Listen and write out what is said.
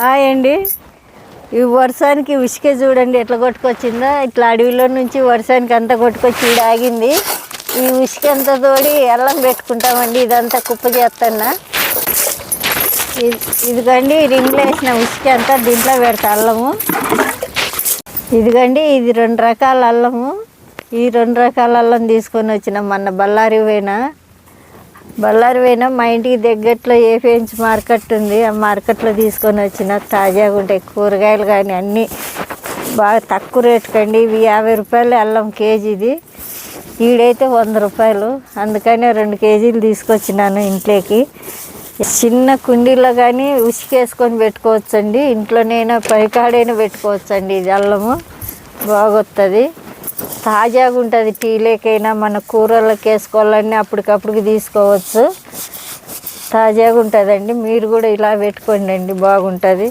Hi అండి. ఈ వర్షానికి ఉసుకే చూడండి ఎట్లా కొట్టుకొచ్చిందో. ఇట్లా అడవిలో నుంచి వర్షానికి అంతా కొట్టుకొచ్చి ఈడ ఆగింది. ఈ ఉసుక అంతా తోడి అల్లం పెట్టుకుంటామండి. ఇదంతా కుప్ప చేస్తున్నా. ఇదిగండి రింగ్లో వేసిన ఉసుక అంతా దీంట్లో పెడతా అల్లము. ఇదిగండి ఇది 2 రకాల అల్లము. ఈ 2 రకాల అల్లం తీసుకొని వచ్చిన మొన్న బళ్ళారి పోయినా మా ఇంటికి దగ్గరలో ఏపీఎంచి మార్కెట్ ఉంది. ఆ మార్కెట్లో తీసుకొని వచ్చిన తాజాగా ఉంటాయి కూరగాయలు కానీ అన్నీ బాగా తక్కువ రేటుకండి. ఇవి 50 రూపాయలు అల్లం కేజీది. ఈడైతే 100 రూపాయలు. అందుకనే 2 కేజీలు తీసుకొచ్చినాను ఇంట్లోకి. చిన్న కుండీలో కానీ ఉసుకేసుకొని పెట్టుకోవచ్చండి. ఇంట్లోనైనా పైకాడైనా పెట్టుకోవచ్చండి. ఇది అల్లము బాగొస్తుంది, తాజాగా ఉంటుంది. టీలేకైనా మన కూరలకు వేసుకోవాలన్నీ అప్పటికప్పుడు తీసుకోవచ్చు. తాజాగా ఉంటుందండి. మీరు కూడా ఇలా పెట్టుకోండి అండి, బాగుంటుంది.